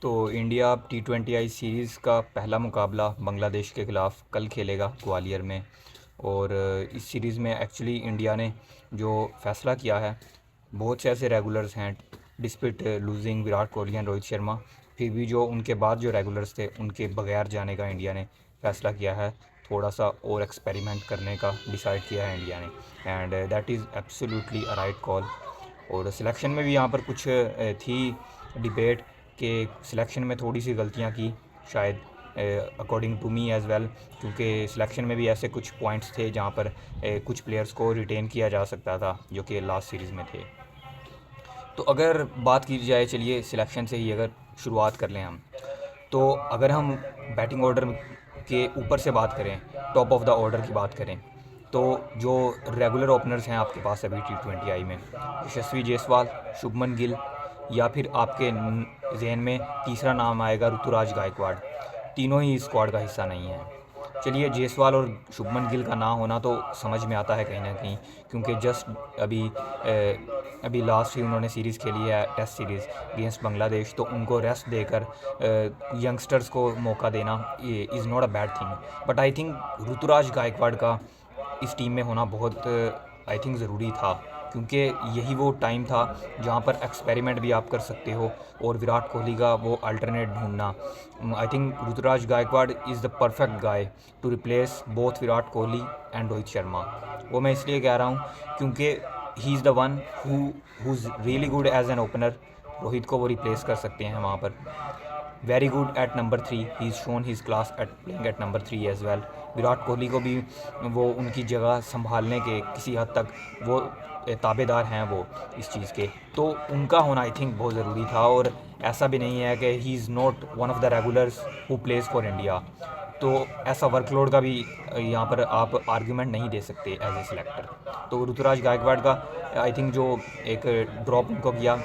तो India T20I series का पहला मुकाबला बांग्लादेश के ख़िलाफ़ कल खेलेगा ग्वालियर में। और इस सीरीज़ में एक्चुअली इंडिया ने जो फ़ैसला किया है, बहुत से ऐसे रेगुलर्स हैं डिस्पिट लूजिंग विराट कोहली एंड रोहित शर्मा, फिर भी जो उनके बाद जो रेगुलर्स थे उनके बगैर जाने का इंडिया ने फ़ैसला किया है। थोड़ा सा और एक्सपेरिमेंट करने का डिसाइड किया है इंडिया ने, and that is absolutely a right call. और सिलेक्शन में भी यहाँ पर कुछ थी डिबेट कि सिलेक्शन में थोड़ी सी गलतियाँ की शायद, according to me as well, क्योंकि सिलेक्शन में भी ऐसे कुछ पॉइंट्स थे जहाँ पर कुछ प्लेयर्स को रिटेन किया जा सकता था जो कि लास्ट सीरीज़ में थे। तो अगर बात की जाए, चलिए सिलेक्शन से ही अगर शुरुआत कर लें हम, तो अगर हम बैटिंग ऑर्डर के ऊपर से बात करें, टॉप ऑफ द ऑर्डर की बात करें, तो जो रेगुलर ओपनर्स हैं आपके पास अभी T20I में, यशस्वी जायसवाल, शुभमन गिल, या फिर आपके जहन में तीसरा नाम आएगा ऋतुराज गायकवाड़। तीनों ही स्क्वाड का हिस्सा नहीं है। चलिए, जायसवाल और शुभमन गिल का ना होना तो समझ में आता है कहीं ना कहीं, क्योंकि जस्ट अभी लास्ट ही उन्होंने सीरीज़ खेली है, टेस्ट सीरीज़ अगेंस्ट बांग्लादेश, तो उनको रेस्ट देकर यंगस्टर्स को मौका देना is not a bad thing. But I think Ruturaj Gaikwad का इस टीम में होना बहुत आई थिंक ज़रूरी था, क्योंकि यही वो टाइम था जहाँ पर एक्सपेरिमेंट भी आप कर सकते हो और विराट कोहली का वो अल्टरनेट ढूंढना। I think Ruturaj Gaikwad is the perfect guy to replace both Virat Kohli and Rohit Sharma. वो मैं इसलिए कह रहा हूँ क्योंकि he is the one who is really good as an opener. Rohit को वो रिप्लेस कर सकते हैं वहाँ पर। Very good at number 3, he is shown his class at playing at number 3 as well. Virat Kohli को भी वो उनकी जगह संभालने के किसी हद तक वो ताबेदार हैं वो इस चीज़ के, तो उनका होना आई थिंक बहुत ज़रूरी था। और ऐसा भी नहीं है कि he is not one of the regulars who plays for India, तो ऐसा वर्कलोड का भी यहाँ पर आप आर्ग्यूमेंट नहीं दे सकते एज ए सिलेक्टर। तो ऋतुराज गायकवाड़ का आई थिंक जो एक ड्रॉप उनको किया,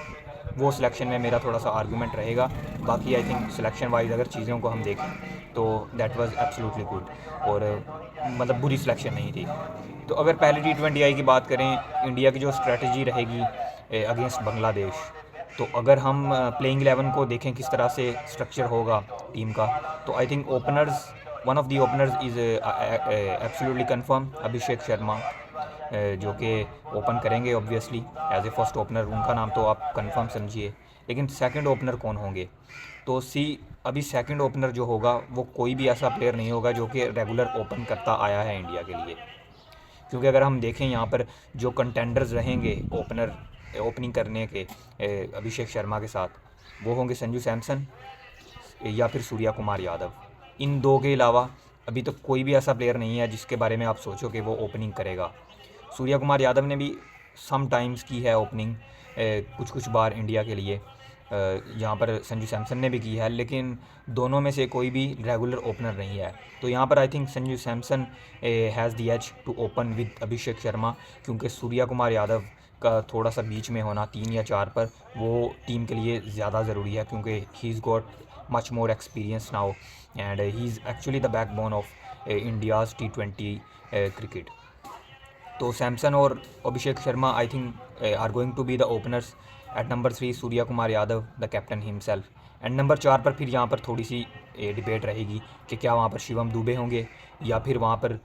वो सिलेक्शन में मेरा थोड़ा सा आर्गूमेंट रहेगा। बाकी आई थिंक सिलेक्शन वाइज अगर चीज़ों को हम देखें तो दैट वाज एब्सोल्युटली गुड, और मतलब बुरी सिलेक्शन नहीं थी। तो अगर पहले T20I की बात करें, इंडिया की जो स्ट्रेटजी रहेगी अगेंस्ट बांग्लादेश, तो अगर हम प्लेइंग 11 को देखें किस तरह से स्ट्रक्चर होगा टीम का, तो I think openers, one of the openers is absolutely confirm Abhishek Sharma, जो कि ओपन करेंगे obviously as a first opener, उनका नाम तो आप कंफर्म समझिए। लेकिन सेकंड ओपनर कौन होंगे, तो अभी सेकंड ओपनर जो होगा वो कोई भी ऐसा प्लेयर नहीं होगा जो कि रेगुलर ओपन करता आया है इंडिया के लिए। क्योंकि अगर हम देखें यहाँ पर जो कंटेंडर्स रहेंगे ओपनर ओपनिंग करने के अभिषेक शर्मा के साथ, वो होंगे संजू सैमसन या फिर सूर्या कुमार यादव। इन दो के अलावा अभी तक कोई भी ऐसा प्लेयर नहीं है जिसके बारे में आप सोचो कि वो ओपनिंग करेगा। सूर्या कुमार यादव ने भी सम टाइम्स की है ओपनिंग कुछ कुछ बार इंडिया के लिए, यहाँ पर संजू सैमसन ने भी की है, लेकिन दोनों में से कोई भी रेगुलर ओपनर नहीं है। तो यहाँ पर I think Sanju Samson has the edge to open with Abhishek Sharma, क्योंकि सूर्या कुमार यादव का थोड़ा सा बीच में होना 3 या 4 पर वो टीम के लिए ज़्यादा ज़रूरी है, क्योंकि he is got much more experience now and he is actually the backbone of India's T20 क्रिकेट। तो सैमसन और Abhishek Sharma I think are going to be the openers. At number 3 Surya Kumar Yadav the captain himself. And number 4 पर फिर यहाँ पर थोड़ी सी debate रहेगी कि क्या वहाँ पर शिवम दुबे होंगे, या फिर वहाँ पर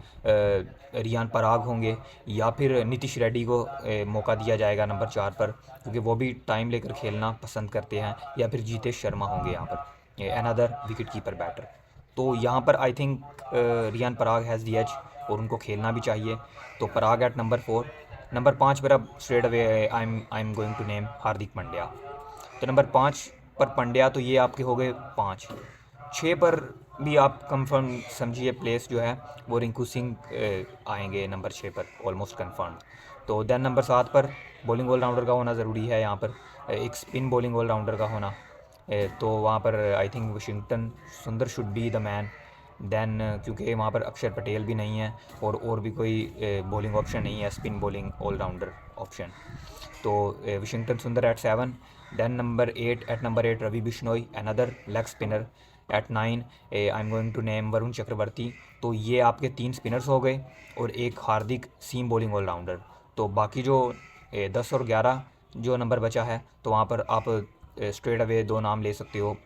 रियान पराग होंगे, या फिर नीतीश रेड्डी को मौका दिया जाएगा नंबर 4 पर, क्योंकि वो भी टाइम लेकर खेलना पसंद करते हैं, या फिर जीतेश शर्मा होंगे यहाँ पर अनदर विकेट कीपर बैटर। तो यहाँ पर I think Riyan Parag has the edge और उनको खेलना भी चाहिए। तो पराग एट नंबर 4। नंबर 5 पर अब straight away I am going to name Hardik Pandya. तो नंबर 5 पर पांड्या, तो ये आपके हो गए 5। 6 पर भी आप कंफर्म समझिए प्लेस जो है वो रिंकू सिंह आएंगे नंबर 6 पर, ऑलमोस्ट कंफर्म। तो देन नंबर 7 पर बॉलिंग ऑलराउंडर का होना ज़रूरी है, यहाँ पर एक स्पिन बॉलिंग ऑलराउंडर का होना। तो वहाँ पर I think Washington Sundar should be the man. Then क्योंकि वहाँ पर अक्षर पटेल भी नहीं है और भी कोई बॉलिंग ऑप्शन नहीं है, स्पिन बॉलिंग ऑलराउंडर ऑप्शन। तो Washington Sundar at 7। Then at number 8 Ravi Bishnoi, another leg spinner. At 9 I am going to name Varun Chakravarthy. तो ये आपके 3 स्पिनर्स हो गए और एक हार्दिक सीम बॉलिंग ऑलराउंडर। तो बाकी जो 10 और 11 जो नंबर बचा है, तो वहाँ पर आप स्ट्रेट अवे दो नाम ले सकते हो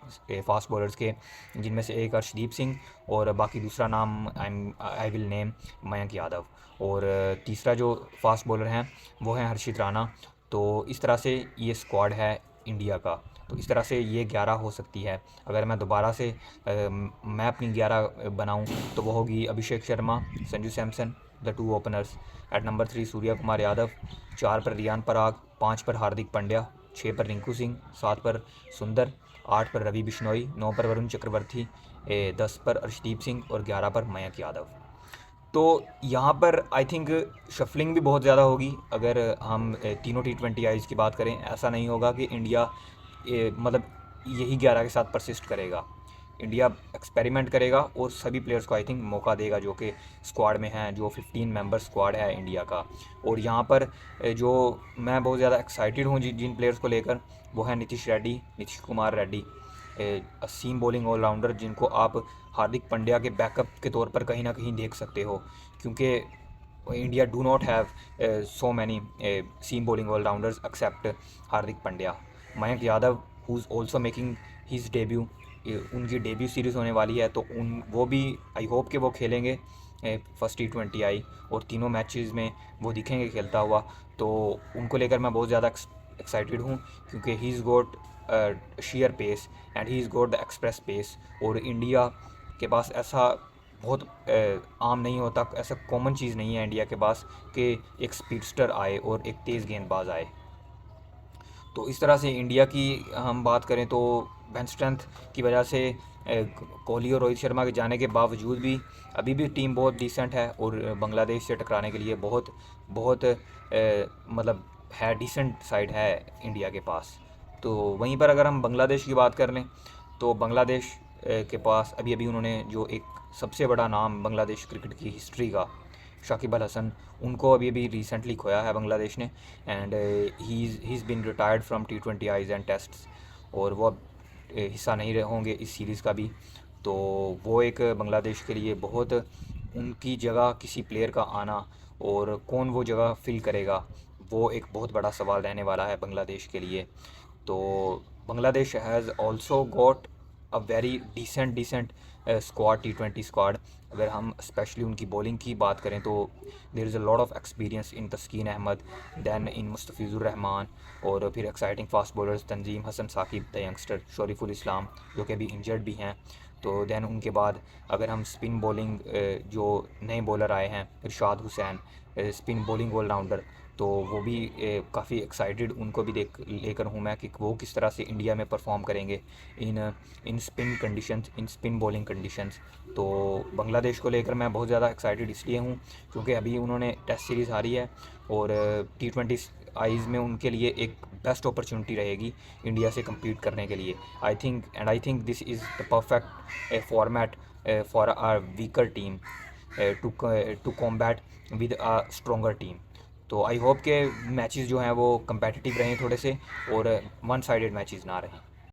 फास्ट बॉलर्स के, जिनमें से एक अर्शदीप सिंह और बाकी दूसरा नाम I will name Mayank Yadav, और तीसरा जो फास्ट बॉलर हैं वो हैं हर्षित राणा। तो इस तरह से ये स्क्वाड है इंडिया का। तो इस तरह से ये 11 हो सकती है। अगर मैं दोबारा से मैं अपनी 11 बनाऊं तो वो होगी Abhishek Sharma, Sanju Samson, the two openers. At number 3 Surya Kumar Yadav, 4 पर रियान पराग, 5 पर हार्दिक पांड्या, 6 पर रिंकू सिंह, 7 पर सुंदर, 8 पर रवि बिश्नोई, 9 पर वरुण चक्रवर्ती, 10 पर अर्शदीप सिंह और 11 पर मयंक यादव। तो यहाँ पर आई थिंक शफलिंग भी बहुत ज़्यादा होगी। अगर हम तीनों T20Is की बात करें, ऐसा नहीं होगा कि इंडिया मतलब यही 11 के साथ परसिस्ट करेगा। इंडिया एक्सपेरिमेंट करेगा और सभी प्लेयर्स को आई थिंक मौका देगा जो कि स्क्वाड में हैं, जो 15 मेंबर स्क्वाड है इंडिया का। और यहाँ पर जो मैं बहुत ज़्यादा एक्साइटेड हूँ जिन प्लेयर्स को लेकर, वो है Nitish Kumar Reddy, seam bowling allrounder, जिनको आप हार्दिक पांड्या के बैकअप के तौर पर कहीं ना कहीं देख सकते हो, क्योंकि India do not have so many seam bowling allrounders except Hardik Pandya. Mayank Yadav who is also making his debut, उनकी डेब्यू सीरीज़ होने वाली है, तो वो भी आई होप कि वो खेलेंगे फर्स्ट T20I, और तीनों मैचेस में वो दिखेंगे खेलता हुआ। तो उनको लेकर मैं बहुत ज़्यादा एक्साइटेड हूँ, क्योंकि he is got sheer pace and he is got the express pace. और इंडिया के पास ऐसा बहुत आम नहीं होता, ऐसा कॉमन चीज़ नहीं है इंडिया के पास कि एक स्पीडस्टर आए और एक तेज़ गेंदबाज आए। तो इस तरह से इंडिया की हम बात करें तो बेंच स्ट्रेंथ की वजह से कोहली और रोहित शर्मा के जाने के बावजूद भी अभी भी टीम बहुत डिसेंट है, और बांग्लादेश से टकराने के लिए बहुत बहुत मतलब है डिसेंट साइड है इंडिया के पास। तो वहीं पर अगर हम बांग्लादेश की बात कर लें, तो बांग्लादेश के पास अभी अभी उन्होंने जो एक सबसे बड़ा नाम बांग्लादेश क्रिकेट की हिस्ट्री का, शाकिब अल हसन, उनको अभी अभी रिसेंटली खोया है बांग्लादेश ने। And he is been retired from T20Is and tests, और वो अब हिस्सा नहीं होंगे इस सीरीज़ का भी। तो वो एक बांग्लादेश के लिए बहुत, उनकी जगह किसी प्लेयर का आना और कौन वो जगह फिल करेगा, वो एक बहुत बड़ा सवाल रहने वाला है बांग्लादेश के लिए। तो Bangladesh has also got a very decent squad, T20 squad. अगर हम स्पेशली उनकी बॉलिंग की बात करें तो there is a lot of experience in Taskin Ahmed, then in Mustafizur Rahman, और फिर exciting fast bowlers Tanzim Hasan Sakib the youngster, Shariful Islam जो कि अभी इंजर्ड भी हैं। तो दैन उनके बाद अगर हम स्पिन बॉलिंग जो नए बॉलर आए हैं, इरशाद हुसैन, स्पिन बॉलिंग ऑलराउंडर, तो वो भी काफ़ी एक्साइटेड उनको भी लेकर हूँ मैं कि वो किस तरह से इंडिया में परफॉर्म करेंगे इन स्पिन कंडीशंस, इन स्पिन बॉलिंग कंडीशंस। तो बांग्लादेश को लेकर मैं बहुत ज़्यादा एक्साइटेड इसलिए हूँ क्योंकि अभी उन्होंने टेस्ट सीरीज़ हारी है, और T20Is में उनके लिए एक बेस्ट अपॉर्चुनिटी रहेगी इंडिया से कम्पीट करने के लिए। I think this is the perfect format for our weaker team to combat with a stronger team. तो आई होप के मैचेस जो हैं वो कम्पेटिटिव रहें थोड़े से, और वन साइडेड मैचेस ना रहें।